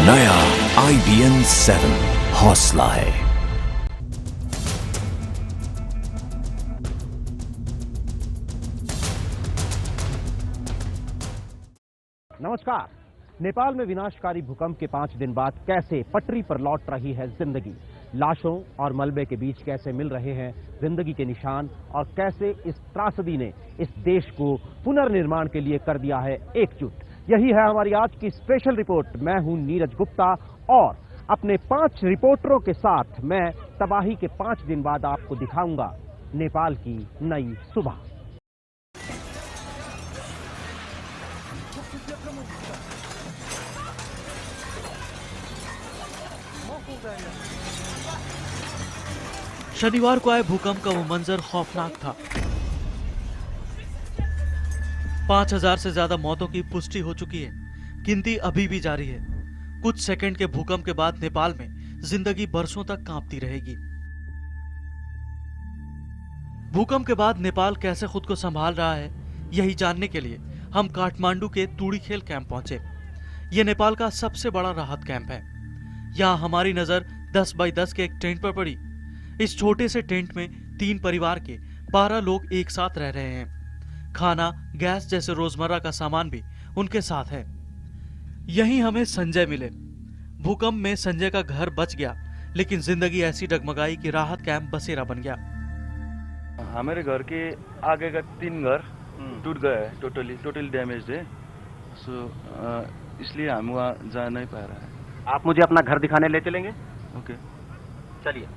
नया IBN 7 हौसला है। नमस्कार। नेपाल में विनाशकारी भूकंप के 5 दिन बाद कैसे पटरी पर लौट रही है जिंदगी, लाशों और मलबे के बीच कैसे मिल रहे हैं जिंदगी के निशान, और कैसे इस त्रासदी ने इस देश को पुनर्निर्माण के लिए कर दिया है एकजुट। यही है हमारी आज की स्पेशल रिपोर्ट। मैं हूं नीरज गुप्ता और अपने 5 रिपोर्टरों के साथ मैं तबाही के 5 दिन बाद आपको दिखाऊंगा नेपाल की नई सुबह। शनिवार को आए भूकंप का वो मंजर खौफनाक था। 5000 से ज्यादा मौतों की पुष्टि हो चुकी है। गिनती अभी भी जारी है। कुछ सेकंड के भूकंप के बाद नेपाल में जिंदगी बरसों तक कांपती रहेगी। भूकंप के बाद नेपाल कैसे खुद को संभाल रहा है, यही जानने के लिए हम काठमांडू के तूड़ीखेल कैंप पहुंचे। यह नेपाल का सबसे बड़ा राहत कैंप है। यहाँ हमारी नजर 10 बाई 10 के एक टेंट पर पड़ी। इस छोटे से टेंट में 3 परिवार के 12 लोग एक साथ रह रहे हैं। खाना, गैस जैसे रोजमर्रा का सामान भी उनके साथ है। यहीं हमें संजय मिले। भूकंप में संजय का घर बच गया, लेकिन जिंदगी ऐसी डगमगाई कि राहत कैंप बसेरा बन गया। हमारे घर के आगे का 3 घर टूट गए हैं, टोटली डैमेज है। सो इसलिए हम वहाँ जा नहीं पा रहा है। आप मुझे अपना घर दिखाने ले चलेंगे? ओके, चलिए।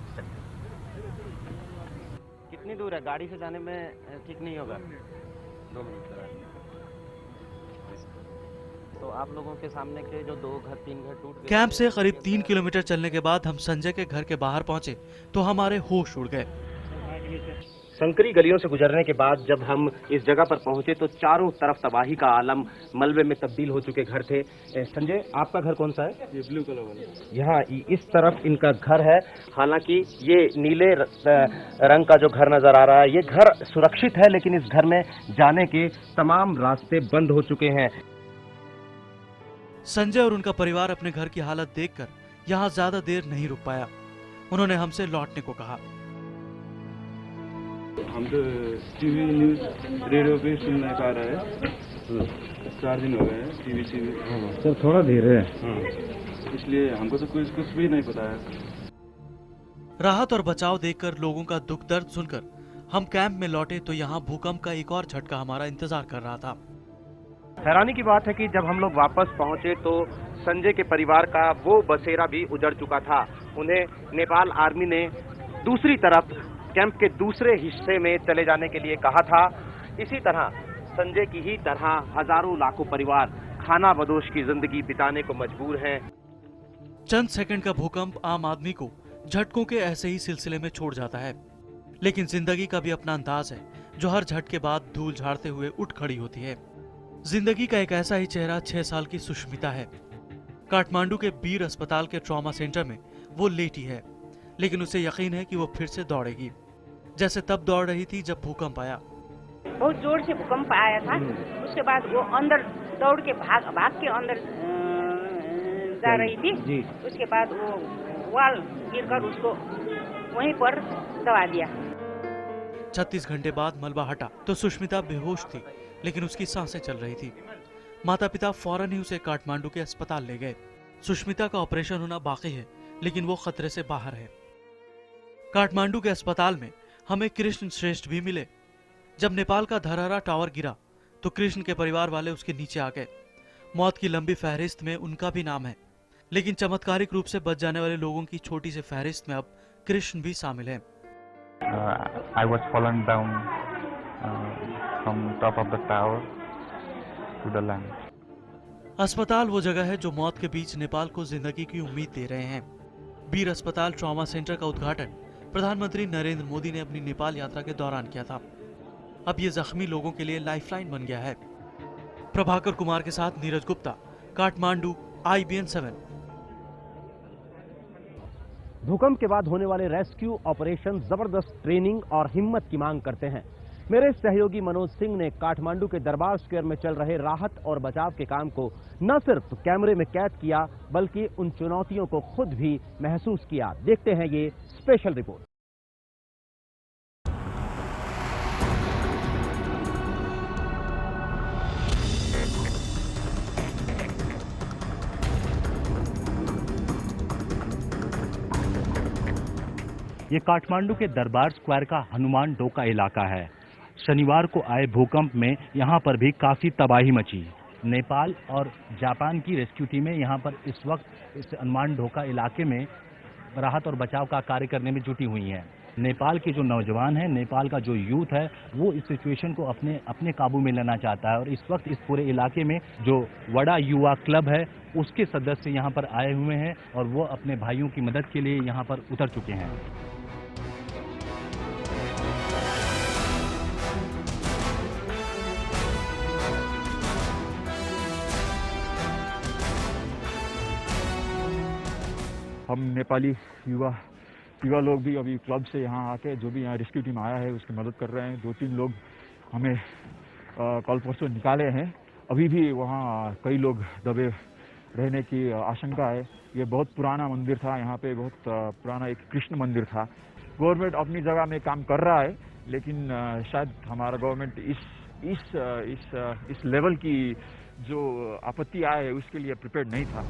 कितनी दूर है? गाड़ी से जाने में ठीक नहीं होगा? 2 मिनट लगा। तो आप लोगों के सामने के जो 2 घर 3 घर टूट गए। कैंप से करीब 3 किलोमीटर चलने के बाद हम संजय के घर के बाहर पहुंचे तो हमारे होश उड़ गए। संकरी गलियों से गुजरने के बाद जब हम इस जगह पर पहुंचे तो चारों तरफ तबाही का आलम, मलबे में तब्दील हो चुके घर थे। संजय, आपका घर कौन सा है? ये ब्लू कलर वाला। यहाँ इस तरफ इनका घर है। हालांकि ये नीले रंग का जो घर नजर आ रहा है, ये घर सुरक्षित है, लेकिन इस घर में जाने के तमाम रास्ते बंद हो चुके हैं। संजय और उनका परिवार अपने घर की हालत देखकर यहाँ ज्यादा देर नहीं रुक पाया। उन्होंने हमसे लौटने को कहा। हम तो टीवी न्यूज रेडियो पे सुन नहीं पा रहे हैं। 4 दिन हो गए हैं टीवी से। सर थोड़ा धीरे है। इसलिए हमको तो कुछ भी नहीं पता है। राहत और बचाव देखकर लोगों का दुख दर्द सुनकर हम कैंप में लौटे तो यहाँ भूकंप का एक और झटका हमारा इंतजार कर रहा था। हैरानी की बात है कि जब हम लोग वापस पहुंचे तो संजय के परिवार का वो बसेरा भी उजड़ चुका था। उन्हें नेपाल आर्मी ने दूसरी तरफ कैंप के दूसरे हिस्से में चले जाने के लिए कहा था। इसी तरह संजय की ही तरह हजारों लाखों परिवार खाना बदोश की जिंदगी बिताने को मजबूर हैं। चंद सेकंड का भूकंप आम आदमी को झटकों के ऐसे ही सिलसिले में छोड़ जाता है, लेकिन जिंदगी का भी अपना अंदाज है जो हर झटके बाद धूल झाड़ते हुए उठ खड़ी होती है। जिंदगी का एक ऐसा ही चेहरा 6 साल की सुष्मिता है। काठमांडू के बीर अस्पताल के ट्रॉमा सेंटर में वो लेटी है, लेकिन उसे यकीन है कि वो फिर से दौड़ेगी, जैसे तब दौड़ रही थी जब भूकंप आया। बहुत जोर से भूकंप आया था। उसके बाद वो अंदर दौड़ के भाग के अंदर जा रही थी। उसके बाद वो वाल गिरकर उसको वहीं पर दबा दिया। 36 घंटे बाद मलबा हटा तो सुष्मिता बेहोश थी, लेकिन उसकी सांसें चल रही थी। माता पिता फौरन ही उसे काठमांडू के अस्पताल ले गए। सुष्मिता का ऑपरेशन होना बाकी है, लेकिन वो खतरे से बाहर है। काठमांडू के अस्पताल में हमें कृष्ण श्रेष्ठ भी मिले। जब नेपाल का धरहरा टावर गिरा तो कृष्ण के परिवार वाले उसके नीचे आ गए। मौत की लंबी फहरिस्त में उनका भी नाम है, लेकिन चमत्कारिक रूप से बच जाने वाले लोगों की छोटी सी फहरिस्त में अब कृष्ण भी शामिल है। I was fallen down from top of the tower to the land. अस्पताल वो जगह है जो मौत के बीच नेपाल को जिंदगी की उम्मीद दे रहे हैं। बीर अस्पताल ट्रॉमा सेंटर का उद्घाटन प्रधानमंत्री नरेंद्र मोदी ने अपनी नेपाल यात्रा के दौरान किया था। अब ये जख्मी लोगों के लिए लाइफलाइन बन गया है। प्रभाकर कुमार के साथ नीरज गुप्ता, काठमांडू, IBN 7। भूकंप के बाद होने वाले रेस्क्यू ऑपरेशन जबरदस्त ट्रेनिंग और हिम्मत की मांग करते हैं। मेरे सहयोगी मनोज सिंह ने काठमांडू के दरबार स्क्वायर में चल रहे राहत और बचाव के काम को न सिर्फ कैमरे में कैद किया, बल्कि उन चुनौतियों को खुद भी महसूस किया। देखते हैं ये स्पेशल रिपोर्ट। ये काठमांडू के दरबार स्क्वायर का हनुमान डोका इलाका है। शनिवार को आए भूकंप में यहाँ पर भी काफी तबाही मची। नेपाल और जापान की रेस्क्यू टीमें यहाँ पर इस वक्त इस हनुमान डोका इलाके में राहत और बचाव का कार्य करने में जुटी हुई हैं। नेपाल के जो नौजवान हैं, नेपाल का जो यूथ है, वो इस सिचुएशन को अपने काबू में लेना चाहता है और इस वक्त इस पूरे इलाके में जो वड़ा युवा क्लब है उसके सदस्य यहाँ पर आए हुए हैं और वो अपने भाइयों की मदद के लिए यहाँ पर उतर चुके हैं। हम नेपाली युवा लोग भी अभी क्लब से यहाँ आके जो भी यहाँ रेस्क्यू टीम आया है उसकी मदद कर रहे हैं। 2-3 लोग हमें कल परसों निकाले हैं। अभी भी वहाँ कई लोग दबे रहने की आशंका है। ये बहुत पुराना मंदिर था, यहाँ पे बहुत पुराना एक कृष्ण मंदिर था। गवर्नमेंट अपनी जगह में काम कर रहा है, लेकिन शायद हमारा गवर्नमेंट इस लेवल की जो आपत्ति आए है उसके लिए प्रिपेयर्ड नहीं था।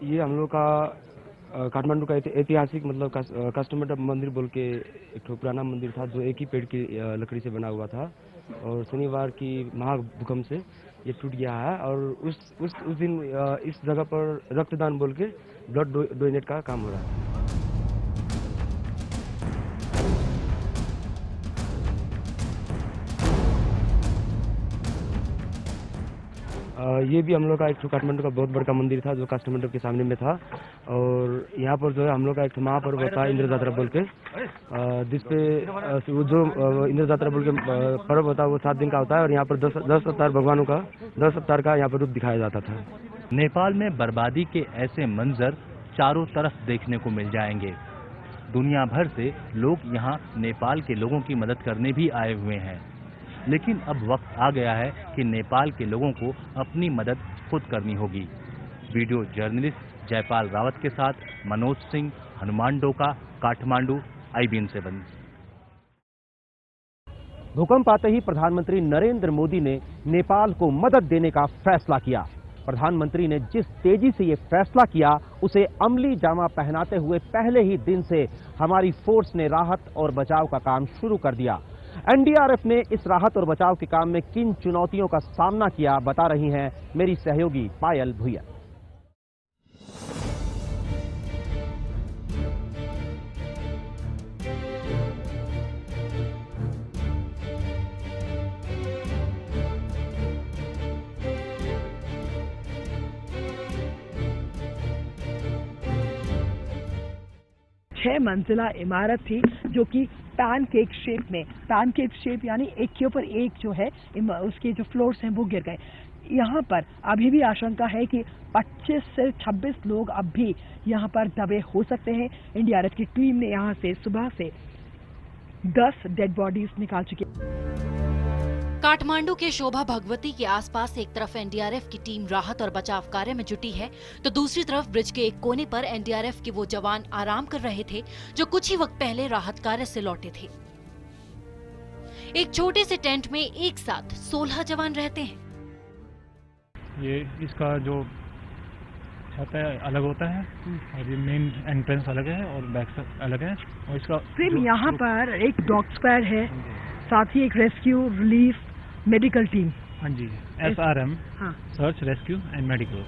ये हम लोग का काठमांडू का ऐतिहासिक मतलब कस्टमर मंदिर बोल के एक पुराना मंदिर था जो एक ही पेड़ की लकड़ी से बना हुआ था और शनिवार की महाभूकंप से ये टूट गया है। और उस दिन इस जगह पर रक्तदान बोल के ब्लड डोनेट का काम हो रहा है। ये भी हम लोग का एक काठमांडू का बहुत बड़ा मंदिर था जो काष्ठ मंडप के सामने में था और यहाँ पर जो है हम लोग का एक महापर्व होता है इंद्र यात्रा बोल के, जिसपे जो इंद्र यात्रा बोल के पर्व होता है वो 7 दिन का होता है और यहाँ पर 10 अवतार भगवानों का 10 अवतार का यहाँ पर रूप दिखाया जाता था। नेपाल में बर्बादी के ऐसे मंजर चारों तरफ देखने को मिल जाएंगे। दुनिया भर से लोग यहाँ नेपाल के लोगों की मदद करने भी आए हुए हैं, लेकिन अब वक्त आ गया है कि नेपाल के लोगों को अपनी मदद खुद करनी होगी। वीडियो जर्नलिस्ट जयपाल रावत के साथ मनोज सिंह, हनुमान डोका, काठमांडू, IBN 7। भूकंप आते ही प्रधानमंत्री नरेंद्र मोदी ने नेपाल को मदद देने का फैसला किया। प्रधानमंत्री ने जिस तेजी से ये फैसला किया उसे अमली जामा पहनाते हुए पहले ही दिन से हमारी फोर्स ने राहत और बचाव का काम शुरू कर दिया। NDRF ने इस राहत और बचाव के काम में किन चुनौतियों का सामना किया, बता रही हैं मेरी सहयोगी पायल भुइया। छह मंजिला इमारत थी जो कि पैनकेक शेप में, पैनकेक शेप यानी एक के ऊपर एक जो है उसके जो फ्लोर्स हैं वो गिर गए। यहाँ पर अभी भी आशंका है कि 25 से 26 लोग अब भी यहाँ पर दबे हो सकते हैं। NDRF की टीम ने यहाँ से सुबह से 10 डेड बॉडीज निकाल चुकी है। काठमांडू के शोभा भगवती के आसपास एक तरफ NDRF की टीम राहत और बचाव कार्य में जुटी है, तो दूसरी तरफ ब्रिज के एक कोने पर NDRF के वो जवान आराम कर रहे थे जो कुछ ही वक्त पहले राहत कार्य से लौटे थे। एक छोटे से टेंट में एक साथ 16 जवान रहते हैं। ये इसका जो छत है अलग होता है और ये मेन एंट्रेंस अलग है और बैक अलग है और इसका यहाँ पर एक डॉग स्क्वाड है, साथ ही एक रेस्क्यू रिलीफ मेडिकल टीम। हाँ जी, SRM, search rescue and medical.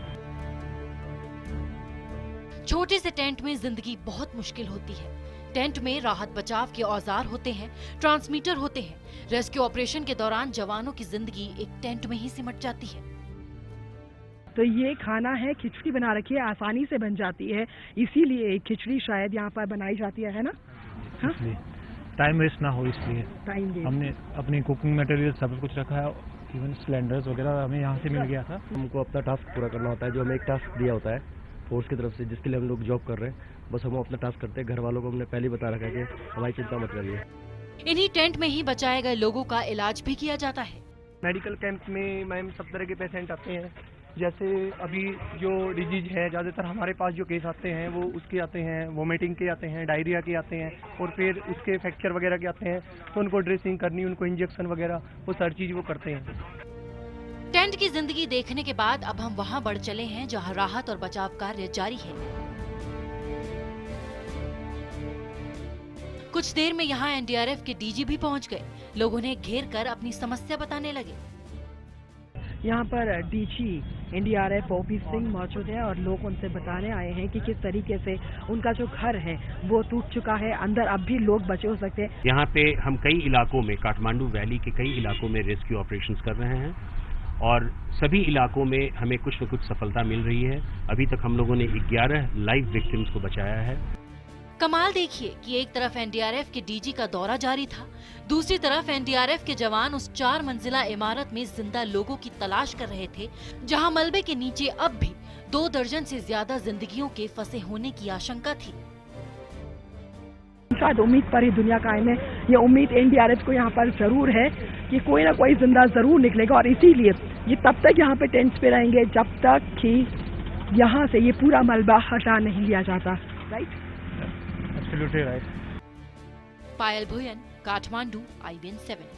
छोटे से टेंट में जिंदगी बहुत मुश्किल होती है। टेंट में राहत बचाव के औजार होते हैं, ट्रांसमीटर होते हैं। रेस्क्यू ऑपरेशन के दौरान जवानों की जिंदगी एक टेंट में ही सिमट जाती है। तो ये खाना है, खिचड़ी बना रखी है, आसानी से बन जाती है, इसीलिए खिचड़ी शायद यहाँ पर बनाई जाती है ना? टाइम वेस्ट ना हो इसलिए हमने अपनी कुकिंग मटेरियल सब कुछ रखा है इवन सिलेंडर्स वगैरह हमें यहाँ से मिल गया था। हमको अपना टास्क पूरा करना होता है, जो हमें एक टास्क दिया होता है फोर्स की तरफ से, जिसके लिए हम लोग जॉब कर रहे हैं। बस हम अपना टास्क करते हैं। घर वालों को हमने पहले ही बता रखा है कि हमारी चिंता मत करिए। इन्हीं टेंट में ही बचाए गए लोगों का इलाज भी किया जाता है। मेडिकल कैंप में मैम सब तरह के पेशेंट आते हैं। जैसे अभी जो डिजीज है, ज़्यादातर हमारे पास जो केस आते हैं वो उसके आते हैं, वोमिटिंग के आते हैं, डायरिया के आते हैं, और फिर उसके फ्रैक्चर वगैरह के आते हैं। तो उनको ड्रेसिंग करनी, उनको इंजेक्शन वगैरह, वो सारी चीज़ वो करते हैं। टेंट की जिंदगी देखने के बाद अब हम वहां बढ़ चले हैं जहां राहत और बचाव कार्य जारी है। कुछ देर में यहां एनडीआरएफ के डीजी भी पहुंच गए। लोगों ने घेर कर अपनी समस्या बताने लगे। यहाँ पर डीजी एनडीआरएफ ओपी सिंह मौजूद है और लोग उनसे बताने आए हैं कि किस तरीके से उनका जो घर है वो टूट चुका है, अंदर अब भी लोग बचे हो सकते हैं। यहाँ पे हम कई इलाकों में, काठमांडू वैली के कई इलाकों में रेस्क्यू ऑपरेशंस कर रहे हैं और सभी इलाकों में हमें कुछ न कुछ सफलता मिल रही है। अभी तक हम लोगों ने 11 लाइव विक्टिम्स को बचाया है। कमाल देखिए कि एक तरफ एनडीआरएफ के डीजी का दौरा जारी था, दूसरी तरफ एनडीआरएफ के जवान उस 4 मंजिला इमारत में जिंदा लोगों की तलाश कर रहे थे, जहां मलबे के नीचे अब भी 2 दर्जन से ज्यादा जिंदगियों के फंसे होने की आशंका थी। शायद उम्मीद पर ही दुनिया कायम है। ये उम्मीद एनडीआरएफ को यहाँ पर जरूर है कि कोई ना कोई जिंदा जरूर निकलेगा, और इसीलिए ये तब तक यहाँ पे टेंट्स पे रहेंगे जब तक कि यहाँ से ये पूरा मलबा हटा नहीं लिया जाता। Right, absolutely right. Payal Bhuyan, Kathmandu, IBN 7।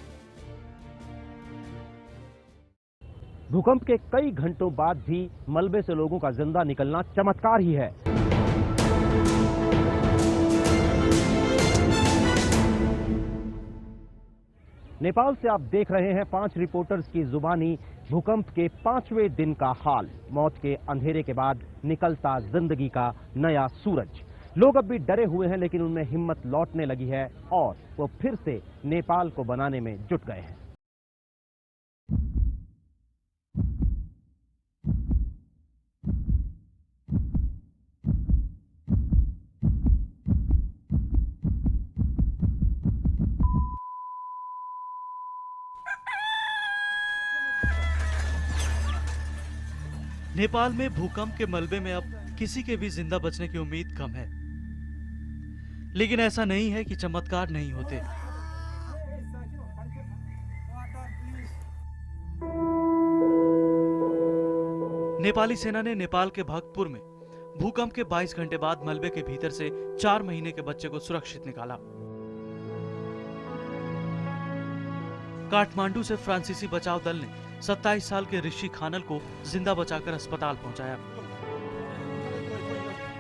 भूकंप के कई घंटों बाद भी मलबे से लोगों का जिंदा निकलना चमत्कार ही है। नेपाल से आप देख रहे हैं 5 रिपोर्टर्स की जुबानी भूकंप के 5वें दिन का हाल। मौत के अंधेरे के बाद निकलता जिंदगी का नया सूरज। लोग अब भी डरे हुए हैं, लेकिन उनमें हिम्मत लौटने लगी है और वो फिर से नेपाल को बनाने में जुट गए हैं। नेपाल में भूकंप के मलबे में अब किसी के भी जिंदा बचने की उम्मीद कम है, लेकिन ऐसा नहीं है कि चमत्कार नहीं होते। नेपाली सेना ने नेपाल के भक्तपुर में भूकंप के 22 घंटे बाद मलबे के भीतर से 4 महीने के बच्चे को सुरक्षित निकाला। काठमांडू से फ्रांसीसी बचाव दल ने 27 साल के ऋषि खानल को जिंदा बचाकर अस्पताल पहुंचाया।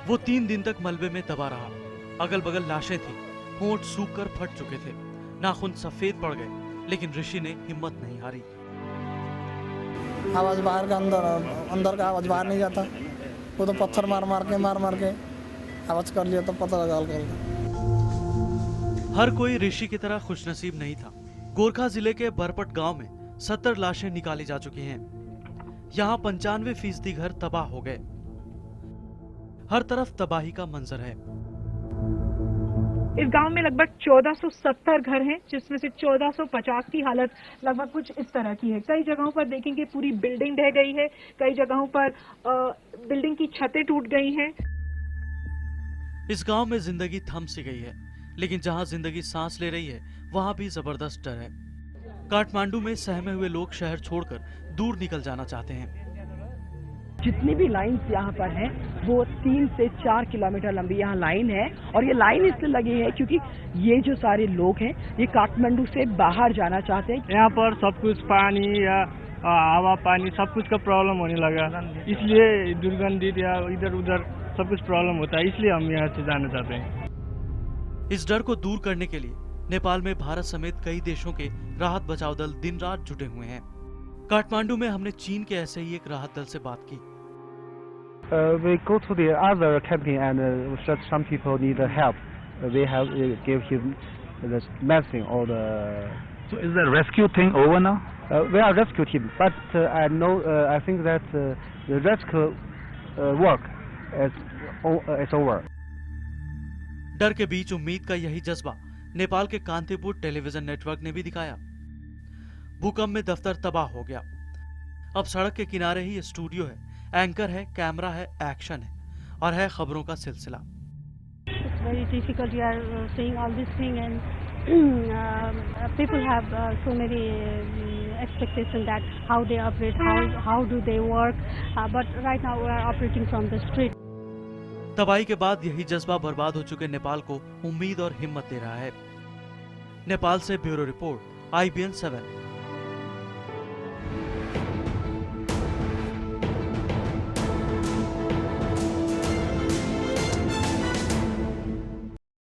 वो 3 दिन तक मलबे में दबा रहा। अगल बगल लाशें थी, होंठ सूखकर फट चुके थे, नाखून सफेद पड़ गए, लेकिन ऋषि ने हिम्मत नहीं हारी। आवाज बाहर का अंदर का आवाज बाहर नहीं जाता। वो तो पत्थर मार मार के आवाज कर लिया तो पता लगा। हर कोई ऋषि की तरह खुशनसीब नहीं था। गोरखा जिले के बरपट गांव में 70 लाशें निकाली जा चुकी हैं। यहाँ 95% घर तबाह हो गए। हर तरफ तबाही का मंजर है। इस गांव में लगभग 1470 घर हैं, जिसमें से 1450 की हालत लगभग कुछ इस तरह की है। कई जगहों पर देखेंगे पूरी बिल्डिंग ढह गई है, कई जगहों पर बिल्डिंग की छतें टूट गई हैं। इस गांव में जिंदगी थम सी गई है, लेकिन जहां जिंदगी सांस ले रही है वहां भी जबरदस्त डर है। काठमांडू में सहमे हुए लोग शहर छोड़कर दूर निकल जाना चाहते हैं। जितनी भी लाइन्स यहाँ पर हैं वो 3 से 4 किलोमीटर लंबी यहाँ लाइन है, और ये लाइन इसलिए लगी है क्योंकि ये जो सारे लोग हैं ये काठमांडू से बाहर जाना चाहते हैं। यहाँ पर सब कुछ पानी या हवा पानी सब कुछ का प्रॉब्लम होने लगा, इसलिए दुर्गंधित या इधर उधर सब कुछ प्रॉब्लम होता है, इसलिए हम यहाँ से जाना चाहते हैं। इस डर को दूर करने के लिए नेपाल में भारत समेत कई देशों के राहत बचाव दल दिन रात जुटे हुए हैं। काठमांडू में हमने चीन के ऐसे ही एक राहत दल से बात की। We go to the other camping and some people need help. They have give him the medicine or the. So is the rescue thing over now? We are rescue team, but I think that the rescue work is over. डर के बीच उम्मीद का यही जज्बा नेपाल के Kantipur television network ने भी दिखाया। भूकंप में दफ्तर तबाह हो गया। अब सड़क के किनारे ही स्टूडियो है, एंकर है, कैमरा है, एक्शन है और है खबरों का सिलसिला। It's very difficult. You are saying all this thing, and people have so many expectations that how they operate, how do they work. But right now we are operating from the street. तबाही के बाद यही जज्बा बर्बाद हो चुके नेपाल को उम्मीद और हिम्मत दे रहा है। नेपाल से ब्यूरो रिपोर्ट, IBN 7।